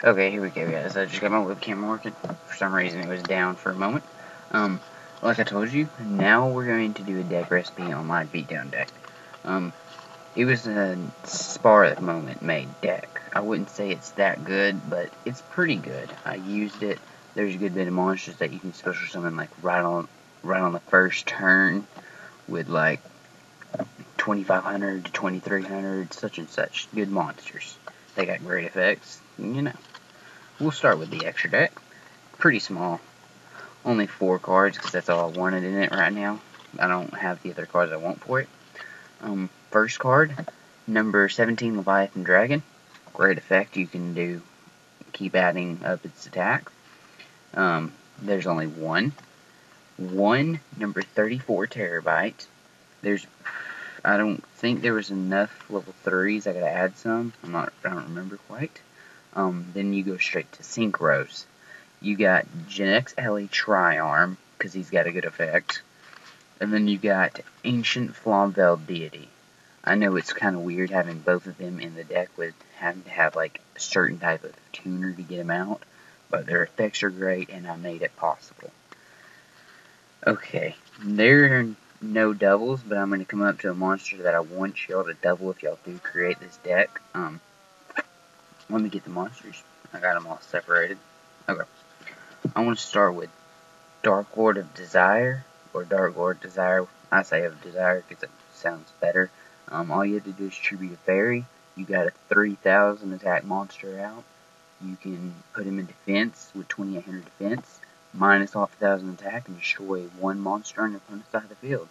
Okay, here we go, guys. I just got my webcam working. For some reason, it was down for a moment. Um, like I told you, now we're going to do a deck recipe on my beatdown deck. It was a spar at the moment made deck. I wouldn't say it's that good, but it's pretty good. I used it. There's a good bit of monsters that you can special summon like right on the first turn with like 2,500 to 2,300, such and such. Good monsters. They got great effects, you know. We'll start with the extra deck. Pretty small. Only 4 cards, because that's all I wanted in it right now. I don't have the other cards I want for it. First card, number 17, Leviathan Dragon. Great effect. You can do, keep adding up its attack. There's only one. One, number 34, Terabyte. I don't think there was enough level 3s. I gotta add some. I don't remember quite. Then you go straight to Synchros. You got Gen X LA Triarm, because he's got a good effect. And then you got Ancient Flamvel Deity. I know it's kind of weird having both of them in the deck with having to have like a certain type of tuner to get them out, but their effects are great and I made it possible. Okay, there are no doubles, but I'm going to come up to a monster that I want y'all to double if y'all do create this deck. Let me get the monsters. I got them all separated. Okay. I want to start with Dark Lord of Desire, or Dark Lord Desire. I say of Desire because it sounds better. All you have to do is tribute a fairy. You got a 3,000 attack monster out. You can put him in defense with 2,800 defense, minus off 1,000 attack, and destroy one monster on your opponent's side of the field.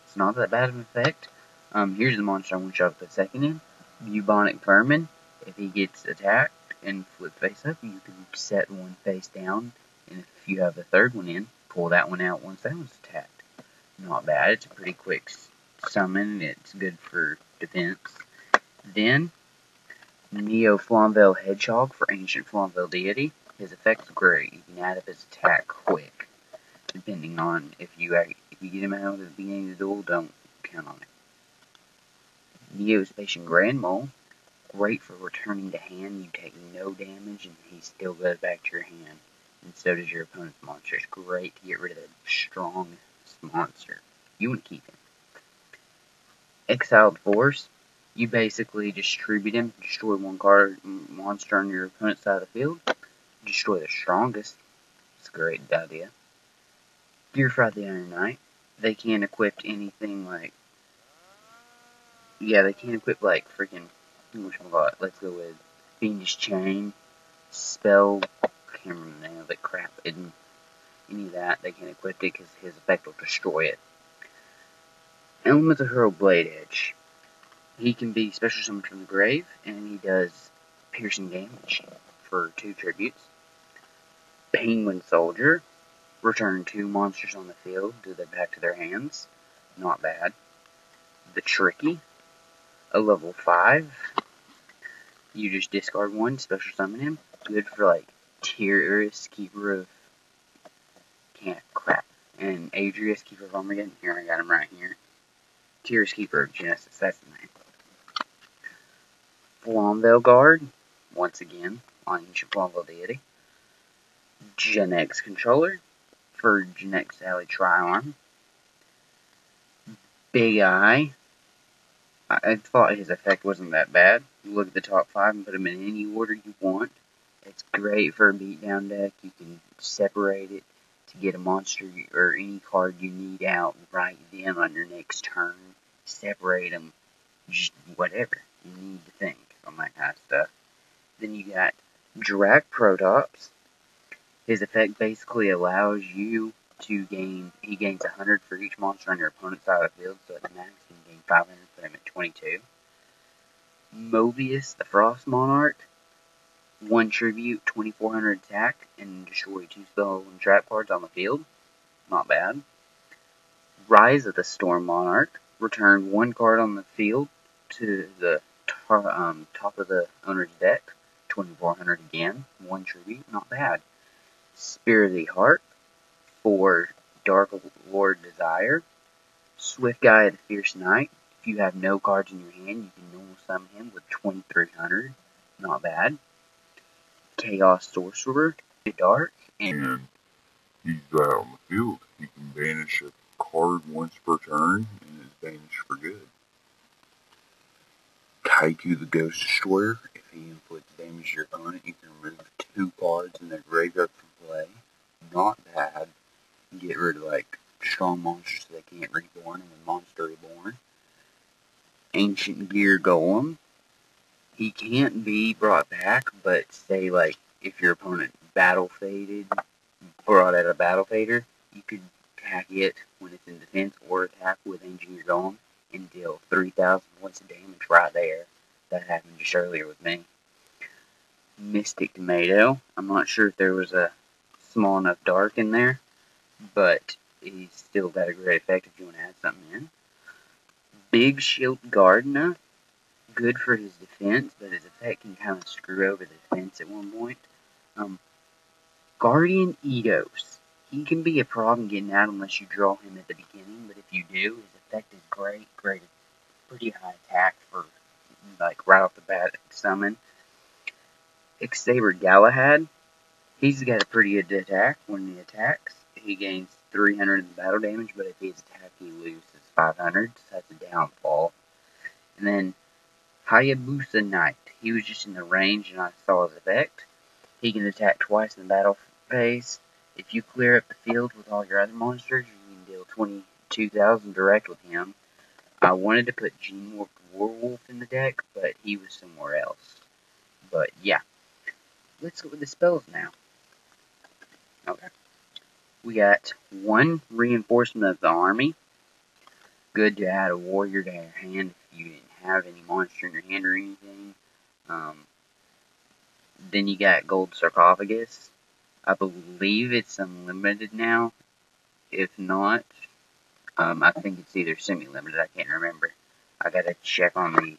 It's not that bad of an effect. Here's the monster I want y'all to put second in. Bubonic Vermin. If he gets attacked and flip face up, you can set one face down, and if you have the third one in, pull that one out once that one's attacked. Not bad. It's a pretty quick summon. It's good for defense. Then, Neo Flamvel Hedgehog for Ancient Flamvel Deity. His effect's great. You can add up his attack quick, depending on if you get him out at the beginning of the duel, don't count on it. Neo-Spacian Grand Mole. Great for returning to hand. You take no damage and he still goes back to your hand. And so does your opponent's monster. It's great to get rid of the strongest monster. You want to keep him. Exiled Force. You basically distribute him, destroy one card monster on your opponent's side of the field. Destroy the strongest. It's a great idea. Gearfried the Iron Knight. They can't equip anything like... Yeah, they can't equip like freaking... whatchamacallit. Let's go with Fiendish Chain, Spell, I can't remember the name of it, crap, any of that, they can't equip it because his effect will destroy it. Elemental Hero Blade Edge. He can be special summoned from the grave, and he does piercing damage for 2 tributes. Penguin Soldier. Return 2 monsters on the field to back to their hands. Not bad. The Tricky. A level 5. You just discard 1, special summon him. Good for like Tyrus, Keeper of crap. And Adrius, Keeper of Armageddon. Here, I got him right here. Tyrus, Keeper of Genesis, that's the name. Flamvel Guard, once again, on Ancient Flamvel Deity. Gen X Controller, for Gen X Alley Triarm. Big Eye. I thought his effect wasn't that bad. You look at the top 5 and put them in any order you want. It's great for a beatdown deck. You can separate it to get a monster or any card you need out right then on your next turn. Separate them, just whatever you need to think on that kind of stuff. Then you got Drac Protops. His effect basically allows you to gain, he gains 100 for each monster on your opponent's side of the field, so at the max you can gain 500, put him at 22. Mobius, the Frost Monarch. 1 tribute, 2,400 attack, and destroy 2 spell and trap cards on the field. Not bad. Rise of the Storm Monarch. Return 1 card on the field to the top of the owner's deck. 2,400 again. 1 tribute. Not bad. Spirit of the Heart for Dark Lord Desire. Swift Guy of the Fierce Knight. If you have no cards in your hand, you can normal summon him with 2,300. Not bad. Chaos Sorcerer, Dark, and he's out on the field. He can banish a card once per turn, and is banished for good. Kaiku the Ghost Destroyer. If he inflicts damage to your opponent, you can remove 2 cards in their graveyard from play. Not bad. Get rid of, like, strong monsters so they can't reborn, and when monster reborn. Ancient Gear Golem. He can't be brought back, but say, like, if your opponent battle faded, brought out a battle fader, you could attack it when it's in defense or attack with Ancient Gear Golem and deal 3,000 points of damage right there. That happened just earlier with me. Mystic Tomato. I'm not sure if there was a small enough dark in there, but he's still got a great effect if you want to add something in. Big Shield Gardener. Good for his defense, but his effect can kind of screw over the defense at one point. Guardian Eidos. He can be a problem getting out unless you draw him at the beginning, but if you do, his effect is great. Pretty high attack for, like, right off the bat summon. Xavier Galahad. He's got a pretty good attack when he attacks. He gains 300 in battle damage, but if he's attacked, he loses 500, so that's a downfall. And then Hayabusa Knight. He was just in the range, and I saw his effect. He can attack twice in the battle phase. If you clear up the field with all your other monsters, you can deal 22,000 direct with him. I wanted to put Gene Warped Werewolf in the deck, but he was somewhere else. But yeah, let's go with the spells now. Okay. We got 1 reinforcement of the army. Good to add a warrior to your hand if you didn't have any monster in your hand or anything. Then you got Gold Sarcophagus. I believe it's unlimited now. If not, I think it's either semi-limited. I can't remember. I gotta check on the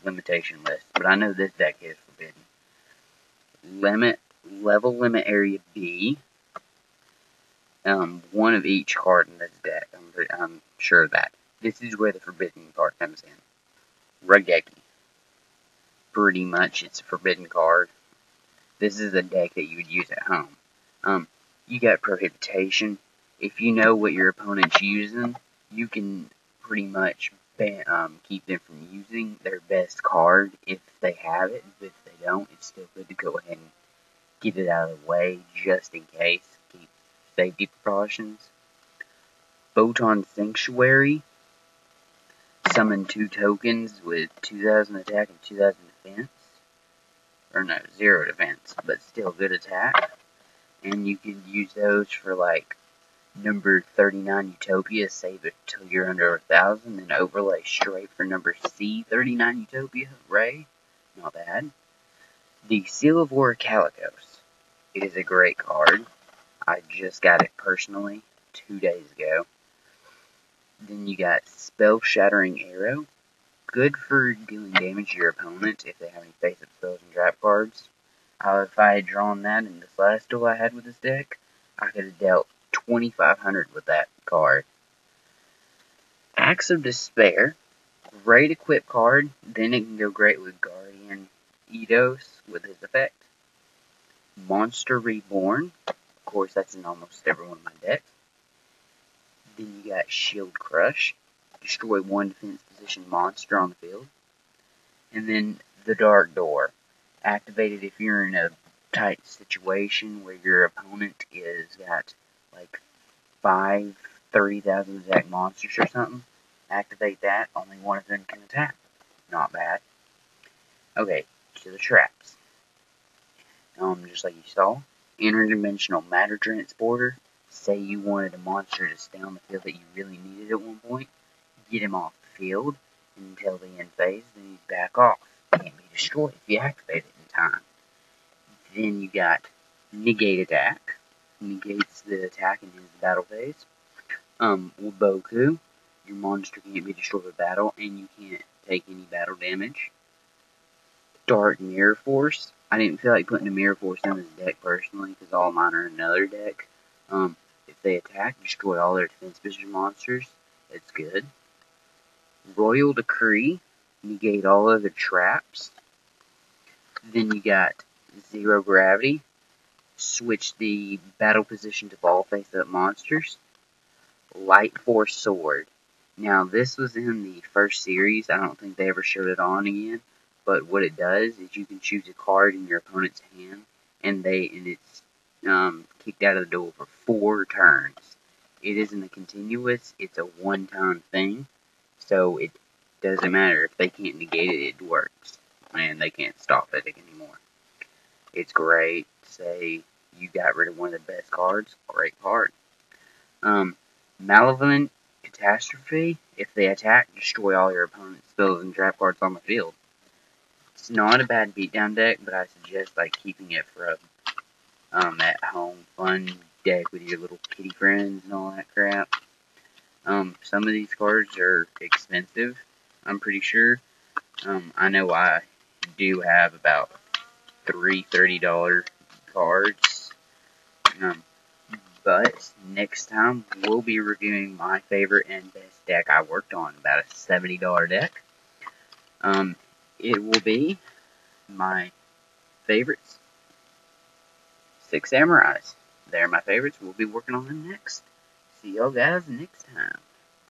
limitation list. But I know this deck is forbidden. Level limit area B. 1 of each card in this deck. I'm sure of that. This is where the forbidden card comes in. Raigeki. Pretty much it's a forbidden card. This is a deck that you would use at home. You got Prohibition. If you know what your opponent's using, you can pretty much keep them from using their best card if they have it. If they don't, it's still good to go ahead and get it out of the way just in case. Keep safety precautions. Photon Sanctuary. Summon 2 tokens with 2,000 attack and 2,000 defense. Or no, 0 defense, but still good attack. And you can use those for, like, number 39 Utopia, save it till you're under 1,000, then overlay straight for number C 39 Utopia, Ray. Not bad. The Seal of War Calicos. It is a great card. I just got it personally 2 days ago. Then you got Spell Shattering Arrow. Good for dealing damage to your opponent if they have any face-up spells and trap cards. If I had drawn that in this last duel I had with this deck, I could have dealt 2,500 with that card. Axe of Despair. Great equip card. Then it can go great with Guardian Eidos with his effect. Monster Reborn. Of course, that's in almost every one of my decks. Then you got Shield Crush. Destroy 1 defense position monster on the field. And then the Dark Door. Activated if you're in a tight situation where your opponent is got like 5 30,000 attack monsters or something. Activate that. Only 1 of them can attack. Not bad. Okay, to the traps. Just like you saw. Interdimensional Matter Transporter. Say you wanted a monster to stay on the field that you really needed at one point. Get him off the field until the end phase, then he's back off. Can't be destroyed if you activate it in time. Then you got Negate Attack. Negates the attack in his battle phase. Boku. Your monster can't be destroyed with battle, and you can't take any battle damage. Dark Mirror Force. I didn't feel like putting a Mirror Force in this deck personally, because all mine are in another deck. If they attack, destroy all their defense position monsters. It's good. Royal Decree. Negate all other traps. Then you got Zero Gravity. Switch the battle position to ball face-up monsters. Light Force Sword. Now, this was in the first series. I don't think they ever showed it on again. But what it does is you can choose a card in your opponent's hand, and it's kicked out of the duel for 4 turns. It isn't a continuous, it's a one-time thing. So it doesn't matter if they can't negate it, it works. And they can't stop it anymore. It's great. Say you got rid of one of the best cards, great card. Malevolent Catastrophe. If they attack, destroy all your opponent's spells and trap cards on the field. It's not a bad beatdown deck, but I suggest keeping it for a at home fun deck with your little kitty friends and all that crap. Some of these cards are expensive, I'm pretty sure. I know I do have about 3 $30 cards. But next time we'll be reviewing my favorite and best deck I worked on, about a $70 deck. It will be my favorites, 6 Samurais. They're my favorites. We'll be working on them next. See y'all guys next time.